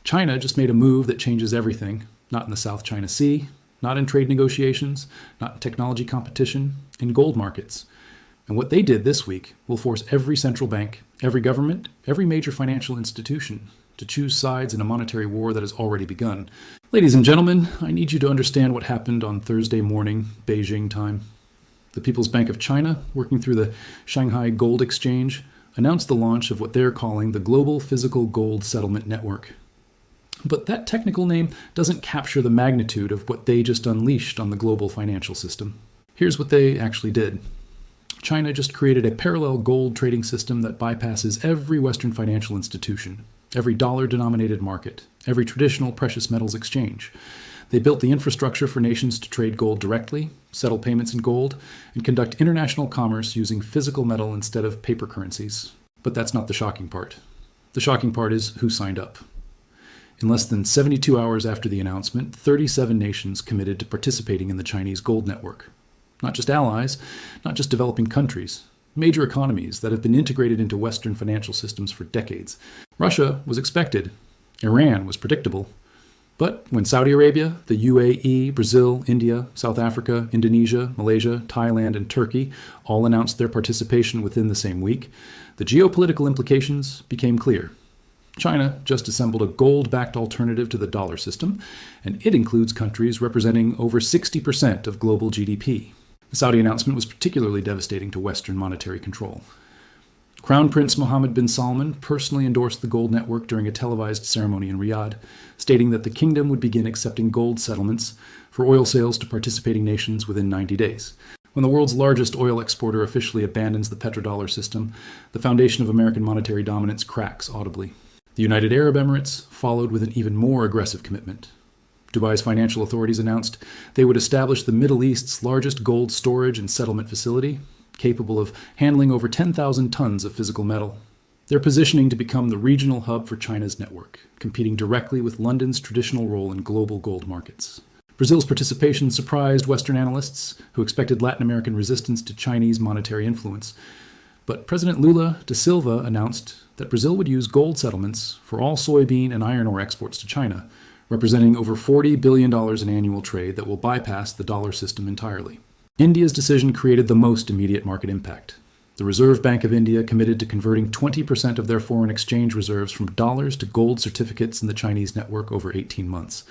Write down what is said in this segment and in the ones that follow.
China just made a move that changes everything, not in the South China Sea, not in trade negotiations, not in technology competition, in gold markets. And what they did this week will force every central bank, every government, every major financial institution to choose sides in a monetary war that has already begun. Ladies and gentlemen, I need you to understand what happened on Thursday morning, Beijing time. The People's Bank of China, working through the Shanghai Gold Exchange, announced the launch of what they're calling the Global Physical Gold Settlement Network. But that technical name doesn't capture the magnitude of what they just unleashed on the global financial system. Here's what they actually did. China just created a parallel gold trading system that bypasses every Western financial institution, every dollar-denominated market, every traditional precious metals exchange. They built the infrastructure for nations to trade gold directly, settle payments in gold, and conduct international commerce using physical metal instead of paper currencies. But that's not the shocking part. The shocking part is who signed up. In less than 72 hours after the announcement, 37 nations committed to participating in the Chinese gold network. Not just allies, not just developing countries, major economies that have been integrated into Western financial systems for decades. Russia was expected. Iran was predictable. But when Saudi Arabia, the UAE, Brazil, India, South Africa, Indonesia, Malaysia, Thailand, and Turkey all announced their participation within the same week, the geopolitical implications became clear. China just assembled a gold-backed alternative to the dollar system, and it includes countries representing over 60% of global GDP. The Saudi announcement was particularly devastating to Western monetary control. Crown Prince Mohammed bin Salman personally endorsed the gold network during a televised ceremony in Riyadh, stating that the kingdom would begin accepting gold settlements for oil sales to participating nations within 90 days. When the world's largest oil exporter officially abandons the petrodollar system, the foundation of American monetary dominance cracks audibly. The United Arab Emirates followed with an even more aggressive commitment. Dubai's financial authorities announced they would establish the Middle East's largest gold storage and settlement facility, capable of handling over 10,000 tons of physical metal. They're positioning to become the regional hub for China's network, competing directly with London's traditional role in global gold markets. Brazil's participation surprised Western analysts, who expected Latin American resistance to Chinese monetary influence. But President Lula da Silva announced that Brazil would use gold settlements for all soybean and iron ore exports to China, representing over $40 billion in annual trade that will bypass the dollar system entirely. India's decision created the most immediate market impact. The Reserve Bank of India committed to converting 20% of their foreign exchange reserves from dollars to gold certificates in the Chinese network over 18 months.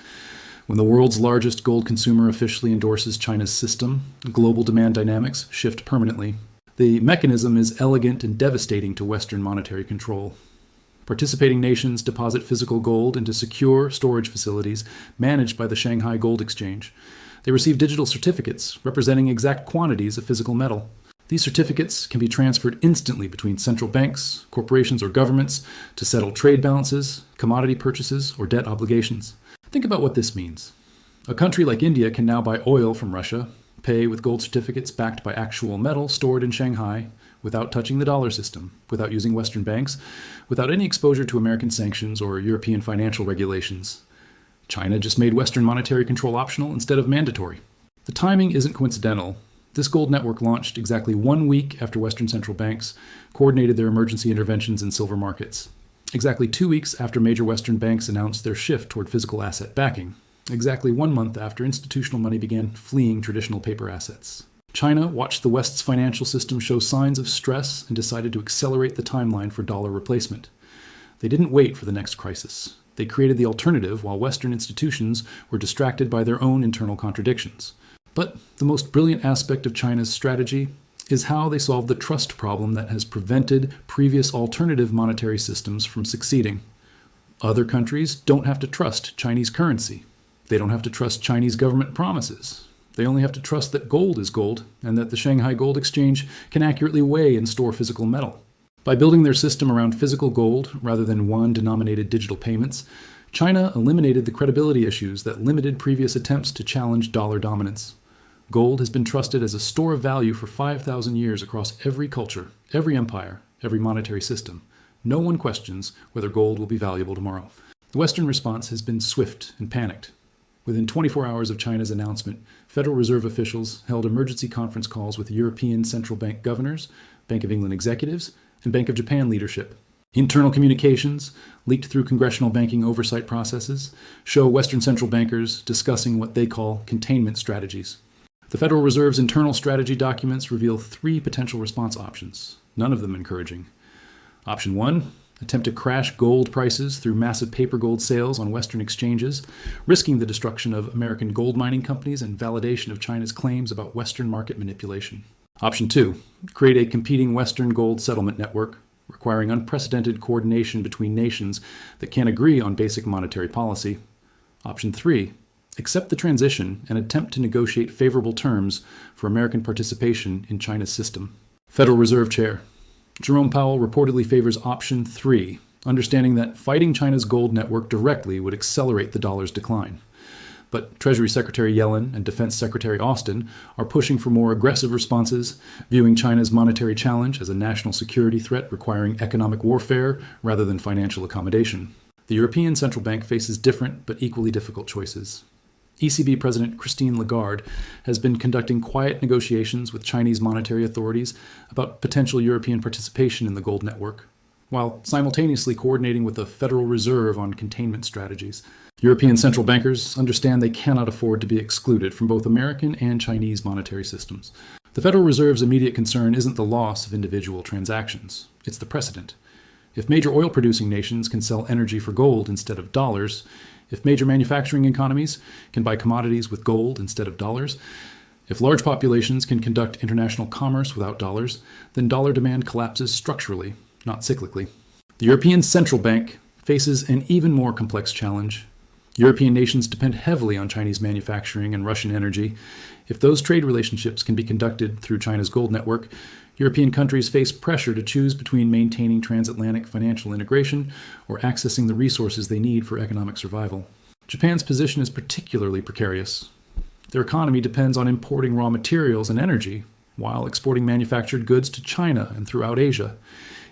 When the world's largest gold consumer officially endorses China's system, global demand dynamics shift permanently. The mechanism is elegant and devastating to Western monetary control. Participating nations deposit physical gold into secure storage facilities managed by the Shanghai Gold Exchange. They receive digital certificates representing exact quantities of physical metal. These certificates can be transferred instantly between central banks, corporations, or governments to settle trade balances, commodity purchases, or debt obligations. Think about what this means. A country like India can now buy oil from Russia, pay with gold certificates backed by actual metal stored in Shanghai, without touching the dollar system, without using Western banks, without any exposure to American sanctions or European financial regulations. China just made Western monetary control optional instead of mandatory. The timing isn't coincidental. This gold network launched exactly 1 week after Western central banks coordinated their emergency interventions in silver markets. Exactly 2 weeks after major Western banks announced their shift toward physical asset backing. Exactly 1 month after institutional money began fleeing traditional paper assets. China watched the West's financial system show signs of stress and decided to accelerate the timeline for dollar replacement. They didn't wait for the next crisis. They created the alternative while Western institutions were distracted by their own internal contradictions. But the most brilliant aspect of China's strategy is how they solved the trust problem that has prevented previous alternative monetary systems from succeeding. Other countries don't have to trust Chinese currency. They don't have to trust Chinese government promises. They only have to trust that gold is gold and that the Shanghai Gold Exchange can accurately weigh and store physical metal. By building their system around physical gold rather than yuan-denominated digital payments, China eliminated the credibility issues that limited previous attempts to challenge dollar dominance. Gold has been trusted as a store of value for 5,000 years across every culture, every empire, every monetary system. No one questions whether gold will be valuable tomorrow. The Western response has been swift and panicked. Within 24 hours of China's announcement, Federal Reserve officials held emergency conference calls with European central bank governors, Bank of England executives, and Bank of Japan leadership. Internal communications, leaked through congressional banking oversight processes, show Western central bankers discussing what they call containment strategies. The Federal Reserve's internal strategy documents reveal 3 potential response options, none of them encouraging. Option 1, attempt to crash gold prices through massive paper gold sales on Western exchanges, risking the destruction of American gold mining companies and validation of China's claims about Western market manipulation. Option 2, create a competing Western gold settlement network, requiring unprecedented coordination between nations that can't agree on basic monetary policy. Option 3, accept the transition and attempt to negotiate favorable terms for American participation in China's system. Federal Reserve Chair Jerome Powell reportedly favors option 3, understanding that fighting China's gold network directly would accelerate the dollar's decline. But Treasury Secretary Yellen and Defense Secretary Austin are pushing for more aggressive responses, viewing China's monetary challenge as a national security threat requiring economic warfare rather than financial accommodation. The European Central Bank faces different but equally difficult choices. ECB President Christine Lagarde has been conducting quiet negotiations with Chinese monetary authorities about potential European participation in the gold network, while simultaneously coordinating with the Federal Reserve on containment strategies. European central bankers understand they cannot afford to be excluded from both American and Chinese monetary systems. The Federal Reserve's immediate concern isn't the loss of individual transactions, it's the precedent. If major oil-producing nations can sell energy for gold instead of dollars, if major manufacturing economies can buy commodities with gold instead of dollars, if large populations can conduct international commerce without dollars, then dollar demand collapses structurally, not cyclically. The European Central Bank faces an even more complex challenge. European nations depend heavily on Chinese manufacturing and Russian energy. If those trade relationships can be conducted through China's gold network, European countries face pressure to choose between maintaining transatlantic financial integration or accessing the resources they need for economic survival. Japan's position is particularly precarious. Their economy depends on importing raw materials and energy, while exporting manufactured goods to China and throughout Asia.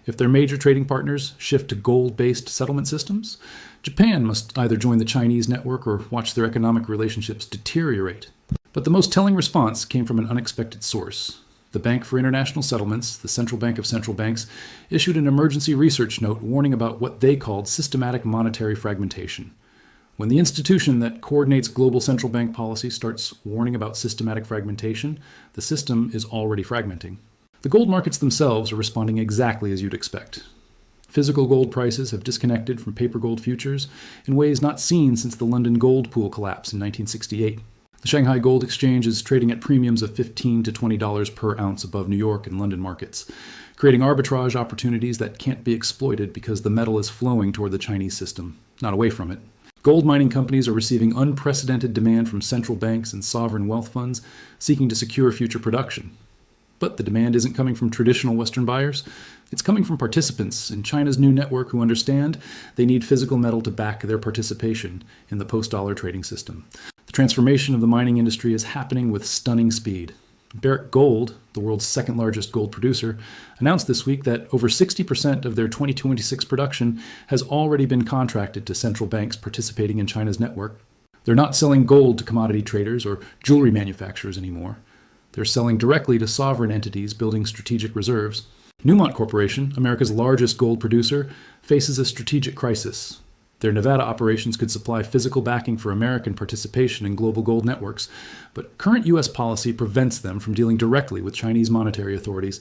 If their major trading partners shift to gold-based settlement systems, Japan must either join the Chinese network or watch their economic relationships deteriorate. But the most telling response came from an unexpected source. The Bank for International Settlements, the central bank of central banks, issued an emergency research note warning about what they called systematic monetary fragmentation. When the institution that coordinates global central bank policy starts warning about systematic fragmentation, the system is already fragmenting. The gold markets themselves are responding exactly as you'd expect. Physical gold prices have disconnected from paper gold futures in ways not seen since the London gold pool collapse in 1968. The Shanghai Gold Exchange is trading at premiums of $15 to $20 per ounce above New York and London markets, creating arbitrage opportunities that can't be exploited because the metal is flowing toward the Chinese system, not away from it. Gold mining companies are receiving unprecedented demand from central banks and sovereign wealth funds seeking to secure future production. But the demand isn't coming from traditional Western buyers. It's coming from participants in China's new network who understand they need physical metal to back their participation in the post-dollar trading system. The transformation of the mining industry is happening with stunning speed. Barrick Gold, the world's second largest gold producer, announced this week that over 60% of their 2026 production has already been contracted to central banks participating in China's network. They're not selling gold to commodity traders or jewelry manufacturers anymore. They're selling directly to sovereign entities building strategic reserves. Newmont Corporation, America's largest gold producer, faces a strategic crisis. Their Nevada operations could supply physical backing for American participation in global gold networks, but current U.S. policy prevents them from dealing directly with Chinese monetary authorities.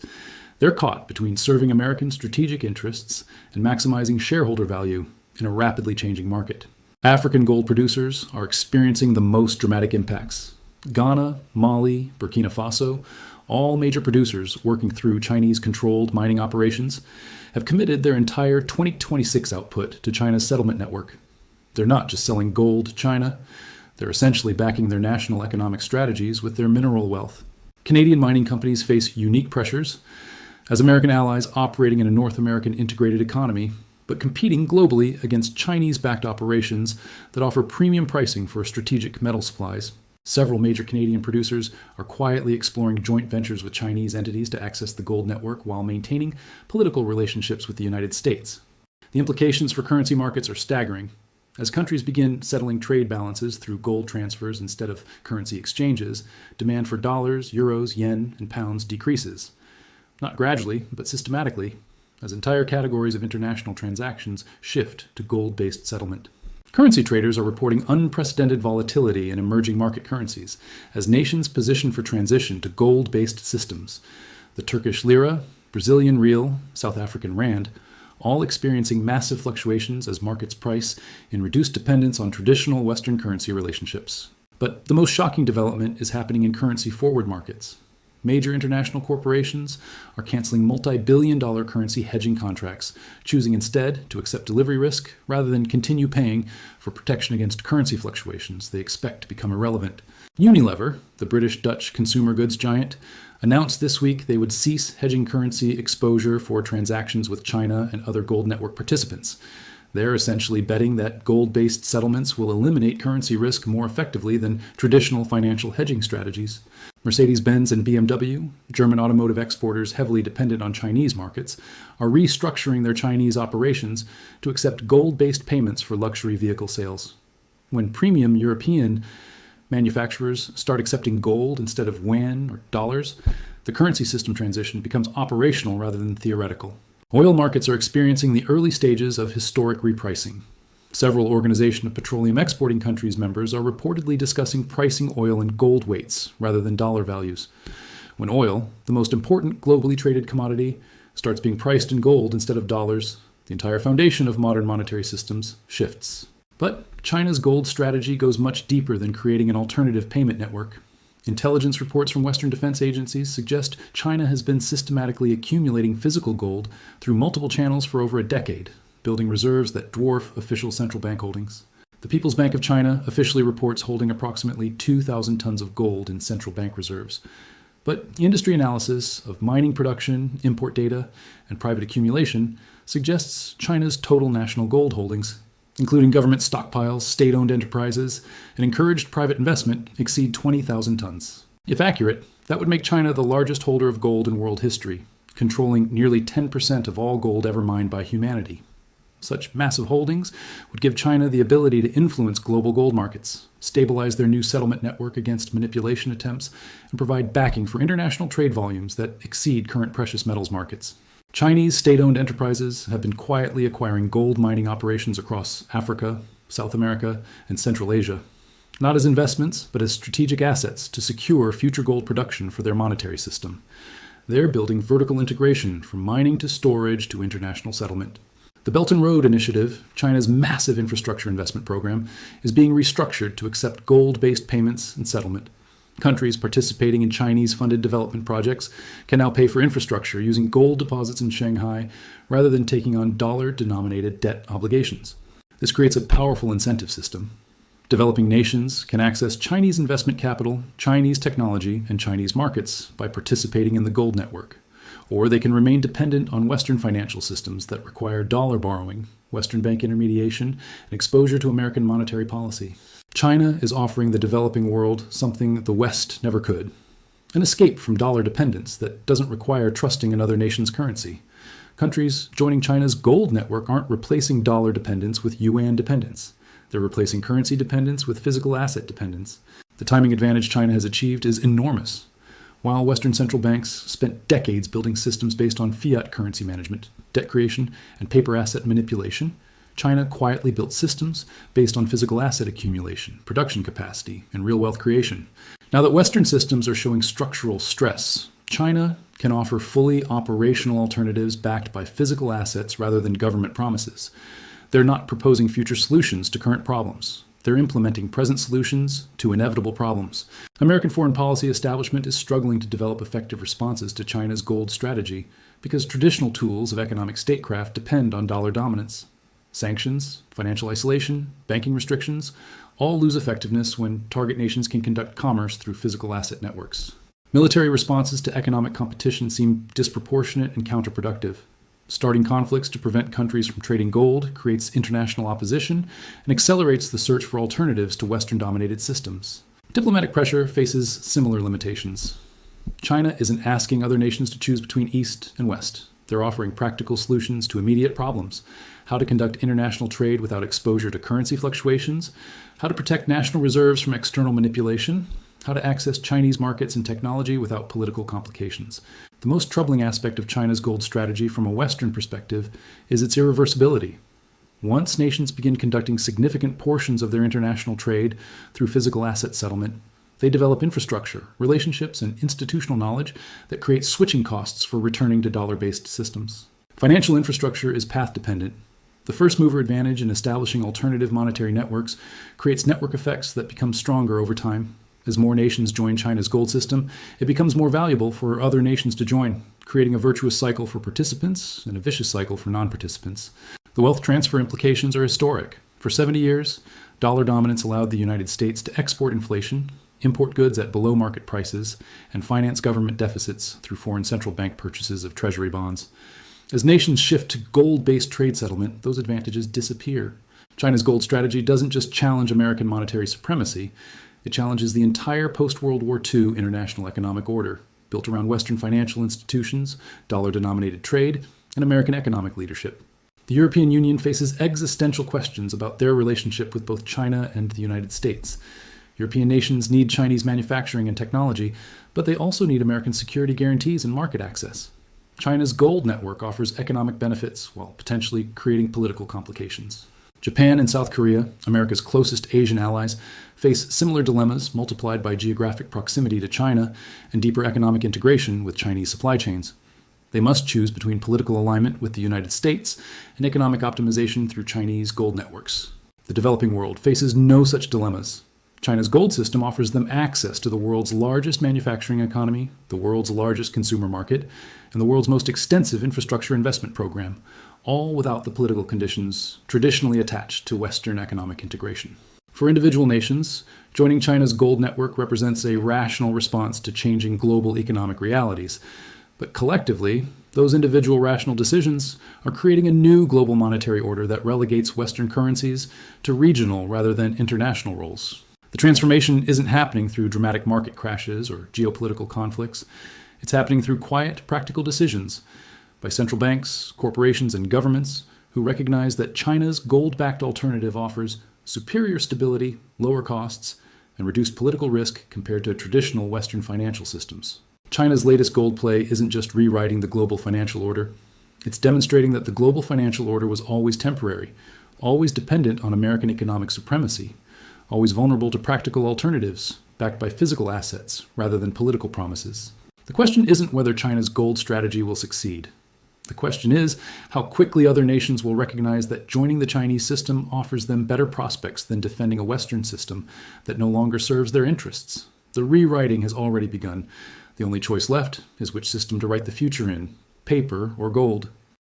They're caught between serving American strategic interests and maximizing shareholder value in a rapidly changing market. African gold producers are experiencing the most dramatic impacts. Ghana, Mali, Burkina Faso, all major producers working through Chinese-controlled mining operations, have committed their entire 2026 output to China's settlement network. They're not just selling gold to China, they're essentially backing their national economic strategies with their mineral wealth. Canadian mining companies face unique pressures as American allies operating in a North American integrated economy, but competing globally against Chinese-backed operations that offer premium pricing for strategic metal supplies. Several major Canadian producers are quietly exploring joint ventures with Chinese entities to access the gold network while maintaining political relationships with the United States. The implications for currency markets are staggering. As countries begin settling trade balances through gold transfers instead of currency exchanges, demand for dollars, euros, yen, and pounds decreases. Not gradually, but systematically. as entire categories of international transactions shift to gold-based settlement. Currency traders are reporting unprecedented volatility in emerging market currencies as nations position for transition to gold-based systems. The Turkish lira, Brazilian real, South African rand, all experiencing massive fluctuations as markets price in reduced dependence on traditional Western currency relationships. But the most shocking development is happening in currency forward markets. Major international corporations are canceling multi-billion-dollar currency hedging contracts, choosing instead to accept delivery risk rather than continue paying for protection against currency fluctuations they expect to become irrelevant. Unilever, the British-Dutch consumer goods giant, announced this week they would cease hedging currency exposure for transactions with China and other gold network participants. They're essentially betting that gold-based settlements will eliminate currency risk more effectively than traditional financial hedging strategies. Mercedes-Benz and BMW, German automotive exporters heavily dependent on Chinese markets, are restructuring their Chinese operations to accept gold-based payments for luxury vehicle sales. When premium European manufacturers start accepting gold instead of yuan or dollars, the currency system transition becomes operational rather than theoretical. Oil markets are experiencing the early stages of historic repricing. Several Organization of Petroleum Exporting Countries members are reportedly discussing pricing oil in gold weights rather than dollar values. When oil, the most important globally traded commodity, starts being priced in gold instead of dollars, the entire foundation of modern monetary systems shifts. But China's gold strategy goes much deeper than creating an alternative payment network. Intelligence reports from Western defense agencies suggest China has been systematically accumulating physical gold through multiple channels for over a decade, building reserves that dwarf official central bank holdings. The People's Bank of China officially reports holding approximately 2,000 tons of gold in central bank reserves. But industry analysis of mining production, import data, and private accumulation suggests China's total national gold holdings, including government stockpiles, state-owned enterprises, and encouraged private investment, exceed 20,000 tons. If accurate, that would make China the largest holder of gold in world history, controlling nearly 10% of all gold ever mined by humanity. Such massive holdings would give China the ability to influence global gold markets, stabilize their new settlement network against manipulation attempts, and provide backing for international trade volumes that exceed current precious metals markets. Chinese state-owned enterprises have been quietly acquiring gold mining operations across Africa, South America, and Central Asia, not as investments, but as strategic assets to secure future gold production for their monetary system. They're building vertical integration from mining to storage to international settlement. The Belt and Road Initiative, China's massive infrastructure investment program, is being restructured to accept gold-based payments and settlement. Countries participating in Chinese-funded development projects can now pay for infrastructure using gold deposits in Shanghai rather than taking on dollar-denominated debt obligations. This creates a powerful incentive system. Developing nations can access Chinese investment capital, Chinese technology, and Chinese markets by participating in the gold network. Or they can remain dependent on Western financial systems that require dollar borrowing, Western bank intermediation, and exposure to American monetary policy. China is offering the developing world something the West never could: an escape from dollar dependence that doesn't require trusting another nation's currency. Countries joining China's gold network aren't replacing dollar dependence with yuan dependence. They're replacing currency dependence with physical asset dependence. The timing advantage China has achieved is enormous. While Western central banks spent decades building systems based on fiat currency management, debt creation, and paper asset manipulation, China quietly built systems based on physical asset accumulation, production capacity, and real wealth creation. Now that Western systems are showing structural stress, China can offer fully operational alternatives backed by physical assets rather than government promises. They're not proposing future solutions to current problems. They're implementing present solutions to inevitable problems. American foreign policy establishment is struggling to develop effective responses to China's gold strategy because traditional tools of economic statecraft depend on dollar dominance. Sanctions, financial isolation, banking restrictions all lose effectiveness when target nations can conduct commerce through physical asset networks. Military responses to economic competition seem disproportionate and counterproductive. Starting conflicts to prevent countries from trading gold creates international opposition and accelerates the search for alternatives to Western-dominated systems. Diplomatic pressure faces similar limitations. China isn't asking other nations to choose between East and West. They're offering practical solutions to immediate problems: how to conduct international trade without exposure to currency fluctuations, how to protect national reserves from external manipulation, how to access Chinese markets and technology without political complications. The most troubling aspect of China's gold strategy from a Western perspective is its irreversibility. Once nations begin conducting significant portions of their international trade through physical asset settlement, they develop infrastructure, relationships, and institutional knowledge that create switching costs for returning to dollar-based systems. Financial infrastructure is path-dependent. The first-mover advantage in establishing alternative monetary networks creates network effects that become stronger over time. As more nations join China's gold system, it becomes more valuable for other nations to join, creating a virtuous cycle for participants and a vicious cycle for non-participants. The wealth transfer implications are historic. For 70 years, dollar dominance allowed the United States to export inflation, import goods at below market prices, and finance government deficits through foreign central bank purchases of treasury bonds. As nations shift to gold-based trade settlement, those advantages disappear. China's gold strategy doesn't just challenge American monetary supremacy, it challenges the entire post-World War II international economic order, built around Western financial institutions, dollar-denominated trade, and American economic leadership. The European Union faces existential questions about their relationship with both China and the United States. European nations need Chinese manufacturing and technology, but they also need American security guarantees and market access. China's gold network offers economic benefits while potentially creating political complications. Japan and South Korea, America's closest Asian allies, face similar dilemmas multiplied by geographic proximity to China and deeper economic integration with Chinese supply chains. They must choose between political alignment with the United States and economic optimization through Chinese gold networks. The developing world faces no such dilemmas. China's gold system offers them access to the world's largest manufacturing economy, the world's largest consumer market, and the world's most extensive infrastructure investment program, all without the political conditions traditionally attached to Western economic integration. For individual nations, joining China's gold network represents a rational response to changing global economic realities. But collectively, those individual rational decisions are creating a new global monetary order that relegates Western currencies to regional rather than international roles. The transformation isn't happening through dramatic market crashes or geopolitical conflicts. It's happening through quiet, practical decisions by central banks, corporations, and governments who recognize that China's gold-backed alternative offers superior stability, lower costs, and reduced political risk compared to traditional Western financial systems. China's latest gold play isn't just rewriting the global financial order. It's demonstrating that the global financial order was always temporary, always dependent on American economic supremacy, always vulnerable to practical alternatives backed by physical assets rather than political promises. The question isn't whether China's gold strategy will succeed. The question is how quickly other nations will recognize that joining the Chinese system offers them better prospects than defending a Western system that no longer serves their interests. The rewriting has already begun. The only choice left is which system to write the future in, paper or gold.